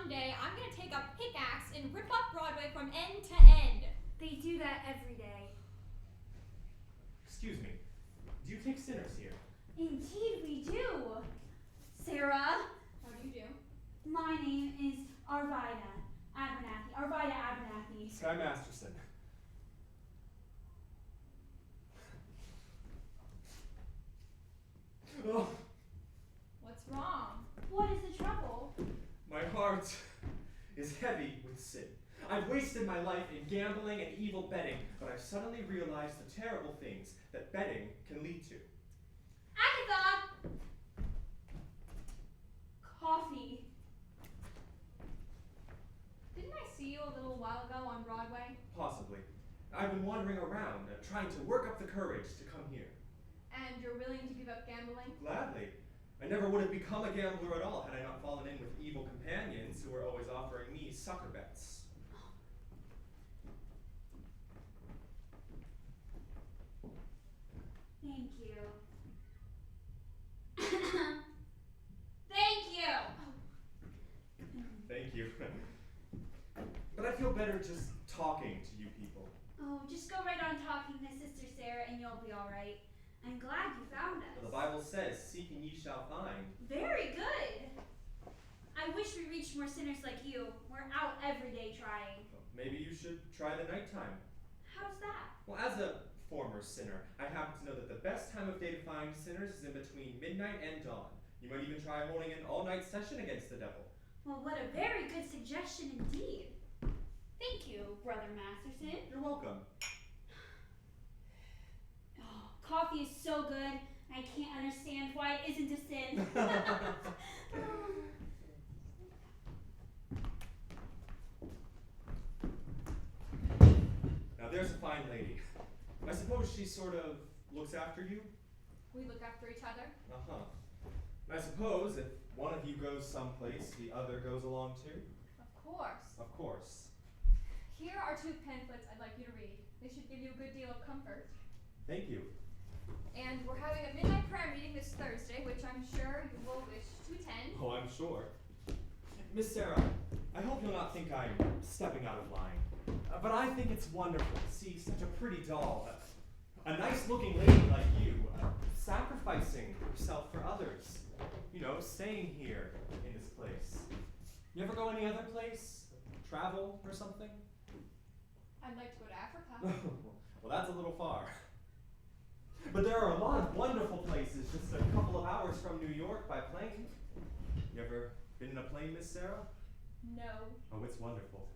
someday I'm gonna take a pickaxe and rip up Broadway from end to end. They do that every day. Excuse me. Do you take sinners here? Indeed we do. Sarah. How do you do? My name is Arvida Abernathy. Sky Masterson. Oh, What's wrong? What is the trouble? my heart is heavy with sin. I've wasted my life in gambling and evil betting, but I've suddenly realized the terrible things that betting can lead to. Agatha! Coffee. Didn't I see you a little while ago on Broadway? Possibly. I've been wandering around, trying to work up the courage to come here. And you're willing to give up gambling? Gladly. I never would have become a gambler at all had I not fallen in with evil companions who were always offering me sucker bets. Thank you. Thank you! Thank you. But I feel better just talking to you people. Oh, just go right on talking to Sister Sarah and you'll be alright. I'm glad you found us. The Bible says, "Seeking ye shall find." Very good. I wish we reached more sinners like you. We're out every day trying. Maybe you should try the nighttime. How's that? Well, as a former sinner, I happen to know that the best time of day to find sinners is in between midnight and dawn. You might even try holding an all-night session against the devil. Well, what a very good suggestion indeed. Thank you, Brother Masterson. You're welcome. Oh, coffee is so good. I can't understand why it isn't a sin. Now there's a fine lady. I suppose she sort of looks after you? We look after each other. Uh-huh. And I suppose if one of you goes someplace, the other goes along too? Of course. Of course. Here are 2 pamphlets I'd like you to read. They should give you a good deal of comfort. Thank you. And we're having a midnight prayer meeting this Thursday, which I'm sure you will wish to attend. Oh, I'm sure. Miss Sarah, I hope you'll not think I'm stepping out of line. But I think it's wonderful to see such a pretty doll, a nice-looking lady like you, sacrificing herself for others. You know, staying here in this place. You ever go any other place? Travel or something? I'd like to go to Africa. Well, that's a little far. But there are a lot of wonderful places just a couple of hours from New York by plane. You ever been in a plane, Miss Sarah? No. Oh, it's wonderful.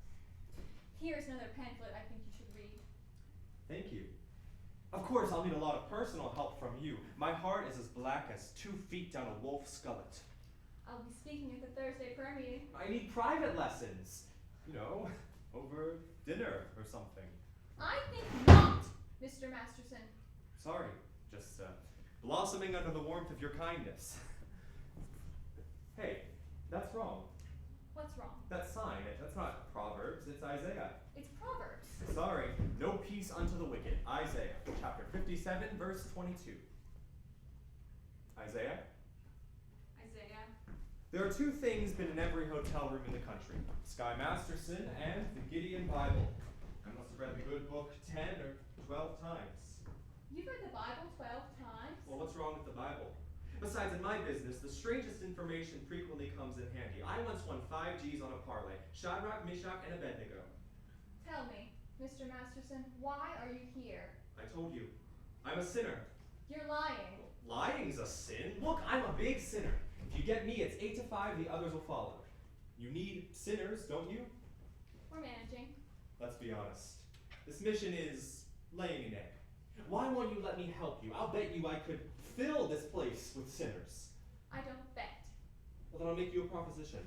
Here's another pamphlet I think you should read. Thank you. Of course, I'll need a lot of personal help from you. My heart is as black as 2 feet down a wolf's gullet. I'll be speaking at the Thursday prayer meeting. I need private lessons. You know, over dinner or something. I think not, Mr. Masterson. Sorry, just blossoming under the warmth of your kindness. Hey, that's wrong. What's wrong? That sign, that's not Proverbs, it's Isaiah. It's Proverbs. Sorry, no peace unto the wicked. Isaiah, chapter 57, verse 22. Isaiah? Isaiah. There are 2 things been in every hotel room in the country. Sky Masterson and the Gideon Bible. I must have read the good book 10 or 12 times. You've read the Bible 12 times? Well, what's wrong with the Bible? Besides, in my business, the strangest information frequently comes in handy. I once won 5 G's on a parlay. Shadrach, Meshach, and Abednego. Tell me, Mr. Masterson, why are you here? I told you. I'm a sinner. You're lying. Lying's a sin? Look, I'm a big sinner. If you get me, it's 8 to 5, the others will follow. You need sinners, don't you? We're managing. Let's be honest. This mission is laying an egg. Why won't you let me help you? I'll bet you I could fill this place with sinners. I don't bet. Well, then I'll make you a proposition.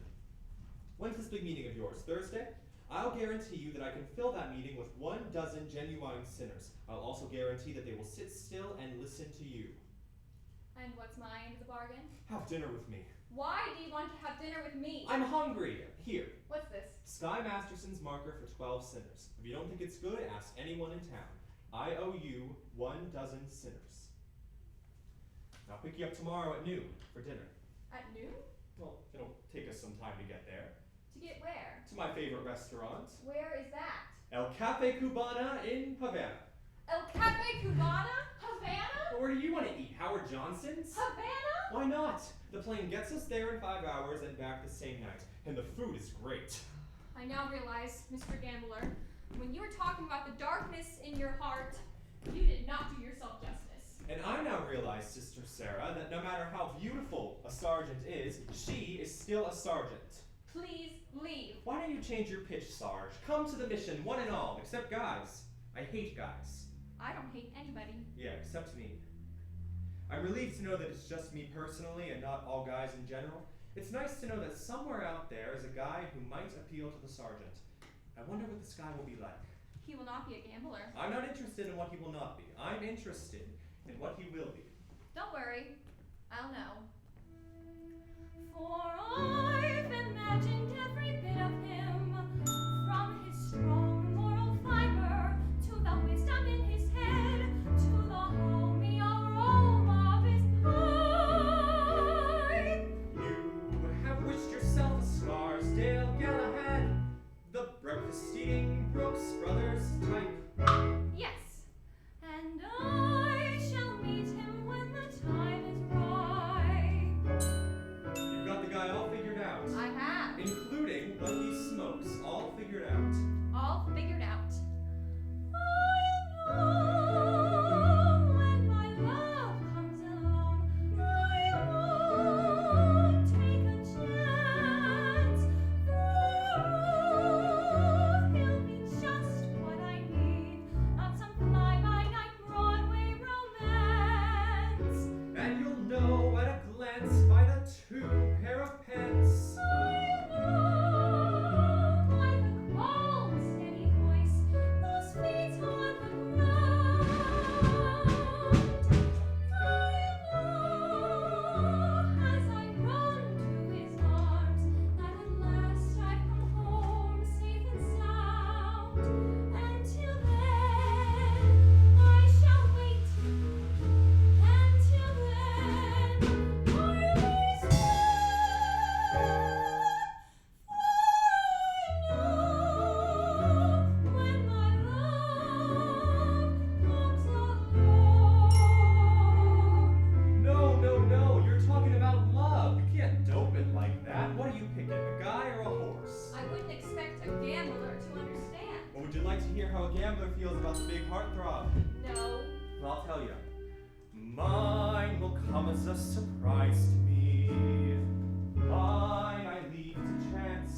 When's this big meeting of yours? Thursday? I'll guarantee you that I can fill that meeting with 12 genuine sinners. I'll also guarantee that they will sit still and listen to you. And what's my end of the bargain? Have dinner with me. Why do you want to have dinner with me? I'm hungry. Here. What's this? Sky Masterson's marker for 12 sinners. If you don't think it's good, ask anyone in town. I owe you 12 sinners. I'll pick you up tomorrow at noon for dinner. At noon? Well, it'll take us some time to get there. To get where? To my favorite restaurant, Where is that? El Cafe Cubana in Havana. El Cafe Cubana? Havana? Where do you want to eat? Howard Johnson's? Havana? Why not? The plane gets us there in 5 hours and back the same night, and the food is great. I now realize, Mr. Gambler, when you were talking about the darkness in your heart, you did not do yourself justice. And I now realize, Sister Sarah, that no matter how beautiful a sergeant is, she is still a sergeant. Please leave. Why don't you change your pitch, Sarge? Come to the mission, one and all, except guys. I hate guys. I don't hate anybody. Yeah, except me. I'm relieved to know that it's just me personally and not all guys in general. It's nice to know that somewhere out there is a guy who might appeal to the sergeant. I wonder what this guy will be like. He will not be a gambler. I'm not interested in what he will not be. I'm interested in what he will be. Don't worry. I'll know. For I've imagined every bit of him, from his strong moral fiber to the wisdom in his head, to the homey aroma of his pipe. You have wished yourself a Scarsdale Galahad, the breakfast-eating Brooks Brothers type. Yes. And I shall meet him when the time is right. You've got the guy all figured out. I have. Including what he smokes, all figured out. All figured out. I'll know when my love comes along. I won't take a chance, for he'll be just what I need, not some fly-by-night Broadway romance. And you'll know at a glance by the 2 pair of pants. I'll know by the calm, steady voice, those feet on the ground. I'll know as I run to his arms that at last I've come home safe and sound. Until then, I shall wait. Until then, I'll be sad. For I know when my love comes along. No, you're talking about love. You can't dope it like that. What are you picking, a guy or a horse? I wouldn't expect a gambler to understand. Or would you like to hear how a gambler feels about the big heartthrob? No. Well, I'll tell you. Mine will come as a surprise to me. Mine I leave to chance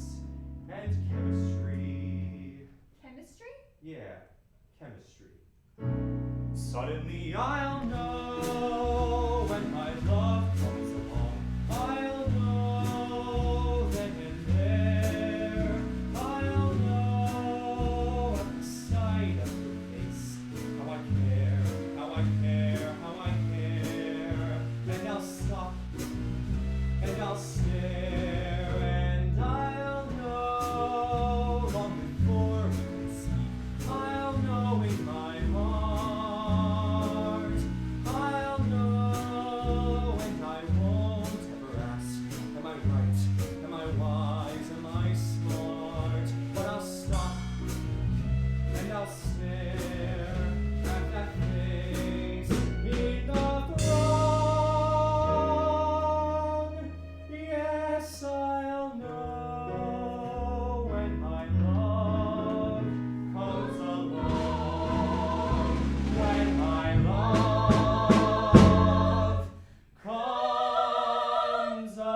and chemistry. Chemistry? Yeah, chemistry. Suddenly I'll know when my love comes along. I'll know then and there. I'll know at the sight of your face how I care, how I care, how I care. And I'll stop and I'll stare and I'll know long before we can speak. I'll know in my heart. I'll know and I won't ever ask, am I right? Am I wise? Am I smart? But I'll stop and I'll stare at that face in the throng. Yes, I'll know when my love comes along. When my love comes along.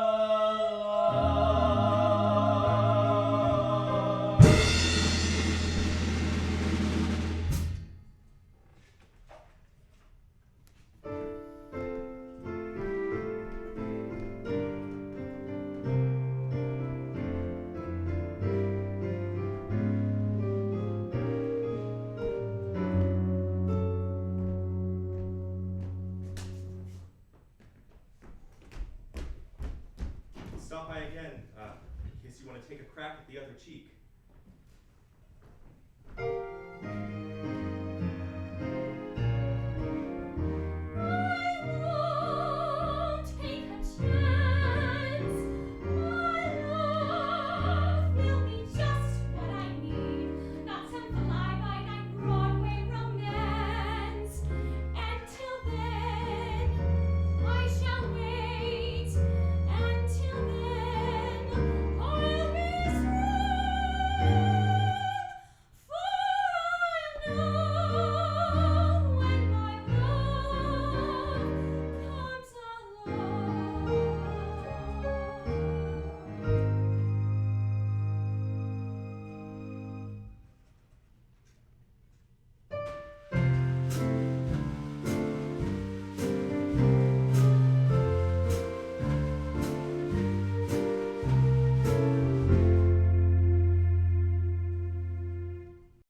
Stop by again, in case you want to take a crack at the other cheek.